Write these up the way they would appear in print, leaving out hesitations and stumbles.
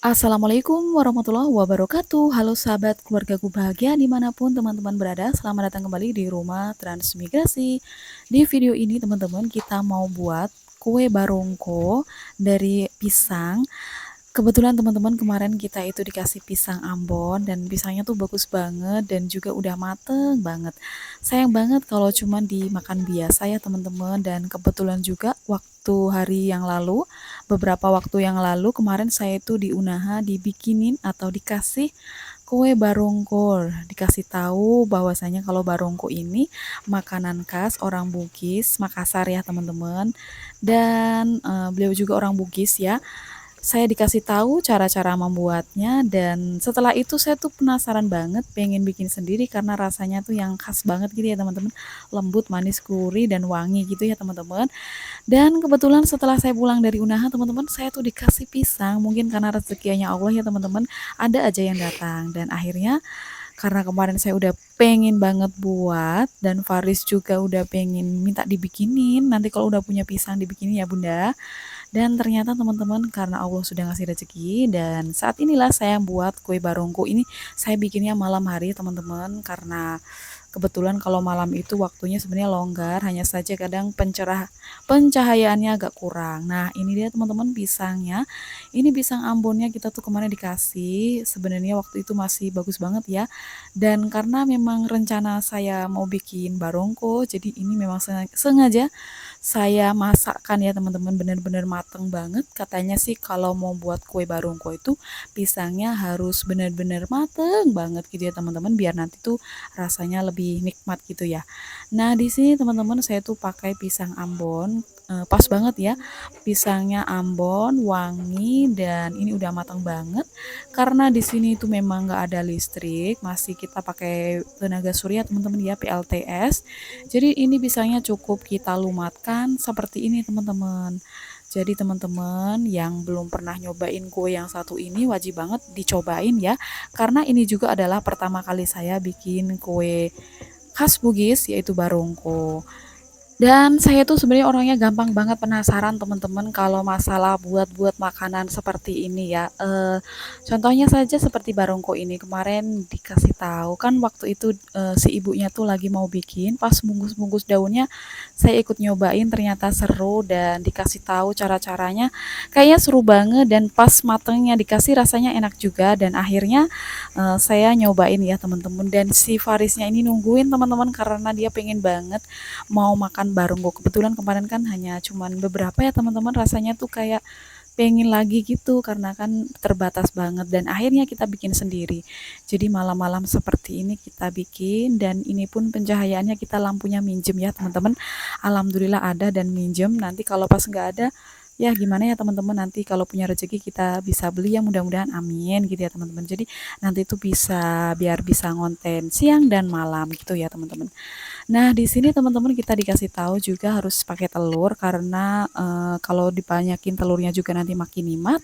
Assalamualaikum warahmatullahi wabarakatuh. Halo sahabat keluargaku bahagia dimanapun teman-teman berada. Selamat datang kembali di rumah transmigrasi. Di video ini teman-teman kita mau buat kue barongko dari pisang. Kebetulan teman-teman kemarin kita itu dikasih pisang Ambon dan pisangnya tuh bagus banget dan juga udah mateng banget. Sayang banget kalau cuman dimakan biasa ya teman-teman, dan kebetulan juga waktu hari yang lalu, beberapa waktu yang lalu kemarin saya itu di Unaha dibikinin atau dikasih kue barongko. Dikasih tahu bahwasanya kalau barongko ini makanan khas orang Bugis, Makassar ya teman-teman. Dan beliau juga orang Bugis ya. Saya dikasih tahu cara-cara membuatnya, dan setelah itu saya tuh penasaran banget pengen bikin sendiri karena rasanya tuh yang khas banget gitu ya teman-teman. Lembut, manis, gurih, dan wangi gitu ya teman-teman. Dan kebetulan setelah saya pulang dari Unaha teman-teman, saya tuh dikasih pisang. Mungkin karena rezekinya Allah ya teman-teman, ada aja yang datang. Dan akhirnya karena kemarin saya udah pengen banget buat, dan Faris juga udah pengen minta dibikinin, nanti kalau udah punya pisang dibikinin ya bunda. Dan ternyata teman-teman karena Allah sudah ngasih rezeki, dan saat inilah saya buat kue barongko ini. Saya bikinnya malam hari teman-teman karena kebetulan kalau malam itu waktunya sebenarnya longgar, hanya saja kadang pencahayaannya agak kurang. Nah, ini dia teman-teman pisangnya. Ini pisang Ambonnya kita tuh kemarin dikasih. Sebenarnya waktu itu masih bagus banget ya. Dan karena memang rencana saya mau bikin barongko, jadi ini memang sengaja saya masakkan ya teman-teman, benar-benar mateng banget. Katanya sih kalau mau buat kue barongko itu pisangnya harus benar-benar mateng banget gitu ya teman-teman, biar nanti tuh rasanya lebih nikmat gitu ya. Nah, di sini teman-teman saya tuh pakai pisang Ambon. Pas banget ya, pisangnya Ambon, wangi, dan ini udah matang banget. Karena di sini itu memang nggak ada listrik, masih kita pakai tenaga surya teman-teman ya, PLTS. Jadi ini pisangnya cukup kita lumatkan seperti ini teman-teman. Jadi teman-teman yang belum pernah nyobain kue yang satu ini wajib banget dicobain ya. Karena ini juga adalah pertama kali saya bikin kue khas Bugis yaitu barongko. Dan saya tuh sebenarnya orangnya gampang banget penasaran teman-teman kalau masalah buat-buat makanan seperti ini ya. Contohnya saja seperti barongko ini kemarin dikasih tahu kan waktu itu, si ibunya tuh lagi mau bikin, pas bungkus-bungkus daunnya saya ikut nyobain, ternyata seru dan dikasih tahu cara-caranya. Kayaknya seru banget, dan pas matengnya dikasih rasanya enak juga, dan akhirnya saya nyobain ya teman-teman, dan si Farisnya ini nungguin teman-teman karena dia pengen banget mau makan barenggo. Kebetulan kemarin kan hanya cuman beberapa ya teman-teman, rasanya tuh kayak pengen lagi gitu karena kan terbatas banget, dan akhirnya kita bikin sendiri. Jadi malam-malam seperti ini kita bikin, dan ini pun pencahayaannya kita lampunya minjem ya teman-teman. Alhamdulillah ada dan minjem. Nanti kalau pas nggak ada ya gimana ya teman-teman, nanti kalau punya rezeki kita bisa beli ya, mudah-mudahan amin gitu ya teman-teman. Jadi nanti itu bisa biar bisa ngonten siang dan malam gitu ya teman-teman. Nah, di sini teman-teman kita dikasih tahu juga harus pakai telur karena kalau dibanyakin telurnya juga nanti makin nikmat,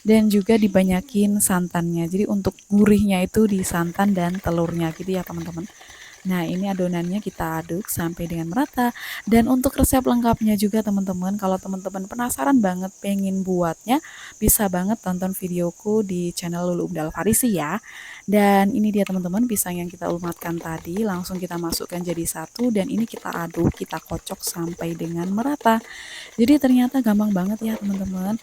dan juga dibanyakin santannya. Jadi untuk gurihnya itu di santan dan telurnya gitu ya teman-teman. Nah, ini adonannya kita aduk sampai dengan merata. Dan untuk resep lengkapnya juga teman-teman, kalau teman-teman penasaran banget pengen buatnya, bisa banget tonton videoku di channel Lulu Umdal Farisi ya. Dan ini dia teman-teman pisang yang kita lumatkan tadi, langsung kita masukkan jadi satu, dan ini kita aduk, kita kocok sampai dengan merata. Jadi ternyata gampang banget ya teman-teman.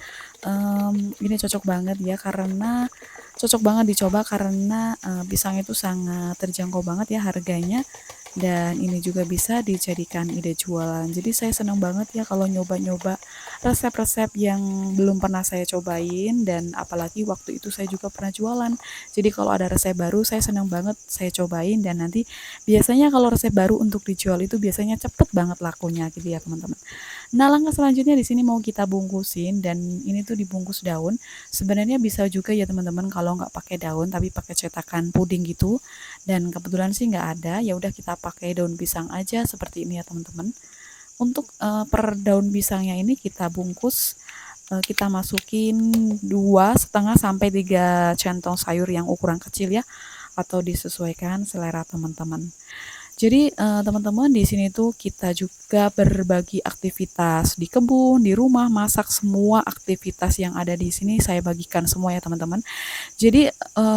Ini cocok banget ya, karena cocok banget dicoba karena pisang itu sangat terjangkau banget ya harganya, dan ini juga bisa dijadikan ide jualan. Jadi saya senang banget ya kalau nyoba-nyoba resep-resep yang belum pernah saya cobain, dan apalagi waktu itu saya juga pernah jualan. Jadi kalau ada resep baru saya senang banget saya cobain, dan nanti biasanya kalau resep baru untuk dijual itu biasanya cepet banget lakunya gitu ya teman-teman. Nah, langkah selanjutnya di sini mau kita bungkusin, dan ini tuh dibungkus daun. Sebenarnya bisa juga ya teman-teman kalau nggak pakai daun tapi pakai cetakan puding gitu. Dan kebetulan sih nggak ada, ya udah kita pakai daun pisang aja seperti ini ya teman-teman. Untuk per daun pisangnya ini kita bungkus, kita masukin 2,5 sampai 3 centong sayur yang ukuran kecil ya, atau disesuaikan selera teman-teman. Jadi, teman-teman di sini tuh kita juga berbagi aktivitas di kebun, di rumah, masak, semua aktivitas yang ada di sini saya bagikan semua ya teman-teman. Jadi,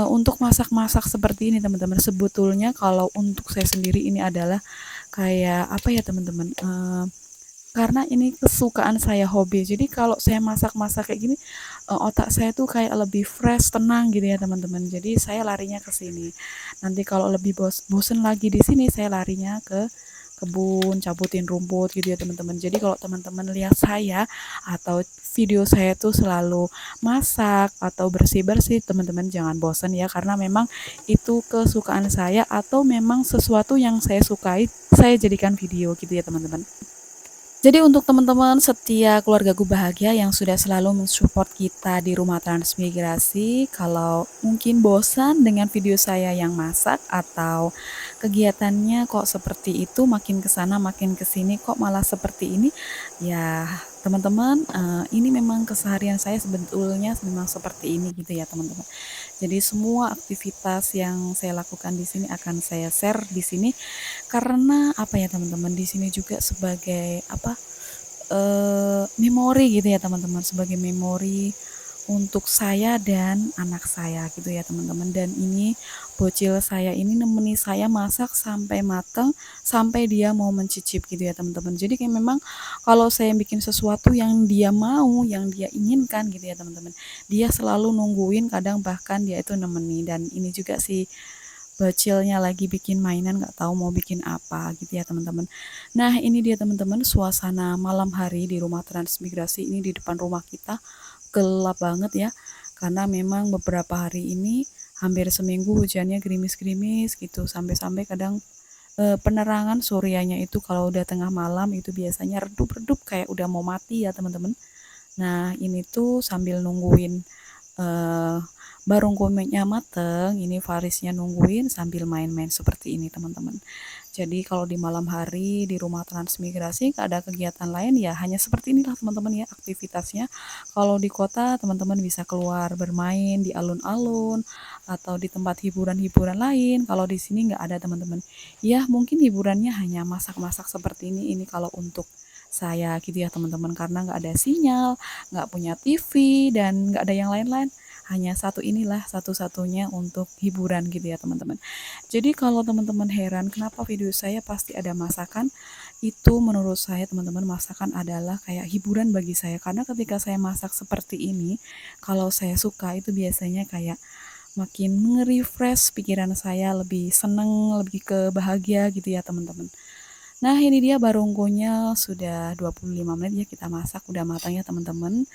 untuk masak-masak seperti ini teman-teman, sebetulnya kalau untuk saya sendiri ini adalah kayak apa ya teman-teman, karena ini kesukaan saya, hobi. Jadi kalau saya masak-masak kayak gini, otak saya tuh kayak lebih fresh, tenang gitu ya teman-teman. Jadi saya larinya ke sini. Nanti kalau lebih bosen lagi di sini, saya larinya ke kebun, cabutin rumput gitu ya teman-teman. Jadi kalau teman-teman lihat saya atau video saya tuh selalu masak atau bersih-bersih, teman-teman jangan bosen ya, karena memang itu kesukaan saya atau memang sesuatu yang saya sukai, saya jadikan video gitu ya teman-teman. Jadi untuk teman-teman setia keluargaku bahagia yang sudah selalu mensupport kita di Rumah Transmigrasi, kalau mungkin bosan dengan video saya yang masak atau kegiatannya kok seperti itu, makin ke sana makin ke sini kok malah seperti ini, ya teman-teman, ini memang keseharian saya sebetulnya memang seperti ini gitu ya teman-teman. Jadi semua aktivitas yang saya lakukan di sini akan saya share di sini, karena apa ya teman-teman, di sini juga sebagai apa, memori gitu ya teman-teman, sebagai memori untuk saya dan anak saya gitu ya teman-teman. Dan ini bocil saya ini nemeni saya masak sampai matang, sampai dia mau mencicip gitu ya teman-teman. Jadi kayak memang kalau saya bikin sesuatu yang dia mau, yang dia inginkan gitu ya teman-teman, dia selalu nungguin, kadang bahkan dia itu nemeni. Dan ini juga sih, bocilnya lagi bikin mainan nggak tahu mau bikin apa gitu ya teman-teman. Nah ini dia teman-teman, suasana malam hari di Rumah Transmigrasi ini, di depan rumah kita gelap banget ya, karena memang beberapa hari ini hampir seminggu hujannya gerimis-gerimis gitu, sampai-sampai kadang penerangan suryanya itu kalau udah tengah malam itu biasanya redup-redup kayak udah mau mati ya teman-teman. Nah ini tuh sambil nungguin eh, barung kometnya mateng, ini Farisnya nungguin sambil main-main seperti ini teman-teman. Jadi kalau di malam hari di Rumah Transmigrasi nggak ada kegiatan lain, ya hanya seperti inilah teman-teman ya aktivitasnya. Kalau di kota teman-teman bisa keluar bermain di alun-alun atau di tempat hiburan-hiburan lain. Kalau di sini nggak ada teman-teman. Ya mungkin hiburannya hanya masak-masak seperti ini kalau untuk saya gitu ya teman-teman, karena nggak ada sinyal, nggak punya TV, dan nggak ada yang lain-lain, hanya satu inilah satu-satunya untuk hiburan gitu ya teman-teman. Jadi kalau teman-teman heran kenapa video saya pasti ada masakan, itu menurut saya teman-teman, masakan adalah kayak hiburan bagi saya, karena ketika saya masak seperti ini, kalau saya suka itu biasanya kayak makin nge-refresh pikiran saya, lebih seneng, lebih ke bahagia gitu ya teman-teman. Nah ini dia barongkonya sudah 25 menit ya kita masak, udah matang ya teman-teman.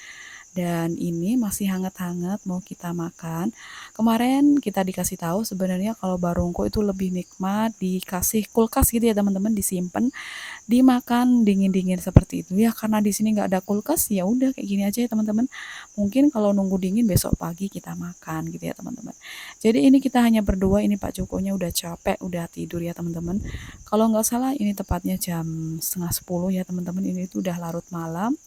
Dan ini masih hangat-hangat mau kita makan. Kemarin kita dikasih tahu sebenarnya kalau barongko itu lebih nikmat dikasih kulkas gitu ya teman-teman, disimpan, dimakan dingin-dingin seperti itu ya. Karena di sini nggak ada kulkas, ya udah kayak gini aja ya teman-teman. Mungkin kalau nunggu dingin besok pagi kita makan gitu ya teman-teman. Jadi ini kita hanya berdua, ini Pak Jokonya udah capek, udah tidur ya teman-teman. Kalau nggak salah ini tepatnya jam setengah 10 ya teman-teman, ini tuh udah larut malam.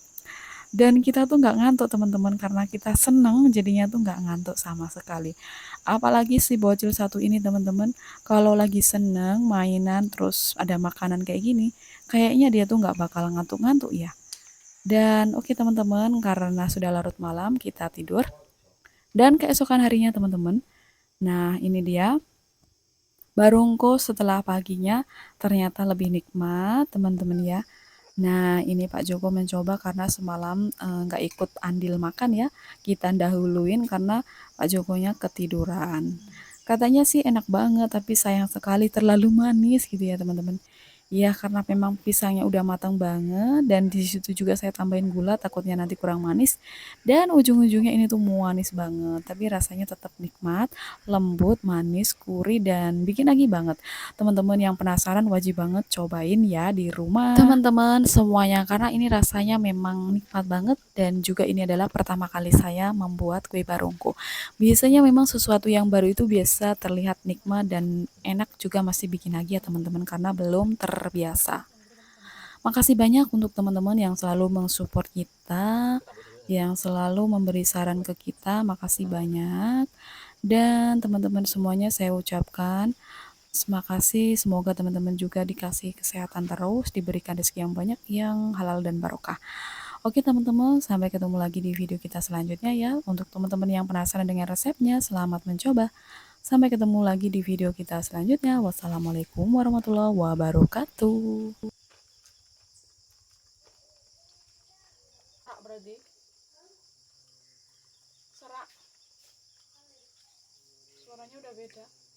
Dan kita tuh nggak ngantuk teman-teman, karena kita seneng jadinya tuh nggak ngantuk sama sekali. Apalagi si bocil satu ini teman-teman, kalau lagi seneng mainan terus ada makanan kayak gini, kayaknya dia tuh nggak bakal ngantuk-ngantuk ya. Dan oke teman-teman, karena sudah larut malam kita tidur. Dan keesokan harinya teman-teman, nah ini dia barongko setelah paginya ternyata lebih nikmat teman-teman ya. Nah, ini Pak Joko mencoba karena semalam nggak ikut andil makan ya. Kita dahuluin karena Pak Jokonya ketiduran. Katanya sih enak banget, tapi sayang sekali terlalu manis gitu ya teman-teman. Iya, karena memang pisangnya udah matang banget, dan di situ juga saya tambahin gula takutnya nanti kurang manis. Dan ujung-ujungnya ini tuh manis banget, tapi rasanya tetap nikmat, lembut, manis, gurih, dan bikin lagi banget. Teman-teman yang penasaran wajib banget cobain ya di rumah. Teman-teman semuanya, karena ini rasanya memang nikmat banget, dan juga ini adalah pertama kali saya membuat kue barongko. Biasanya memang sesuatu yang baru itu biasa terlihat nikmat dan enak, juga masih bikin lagi ya teman-teman, karena belum terbiasa. Makasih banyak untuk teman-teman yang selalu mensupport kita, yang selalu memberi saran ke kita. Makasih banyak. Dan teman-teman semuanya saya ucapkan Terima kasih, semoga teman-teman juga dikasih kesehatan terus, diberikan rezeki yang banyak, yang halal dan barokah. Oke teman-teman, sampai ketemu lagi di video kita selanjutnya ya. Untuk teman-teman yang penasaran dengan resepnya, selamat mencoba. Sampai ketemu lagi di video kita selanjutnya. Wassalamualaikum warahmatullahi wabarakatuh. Berarti serak suaranya udah beda.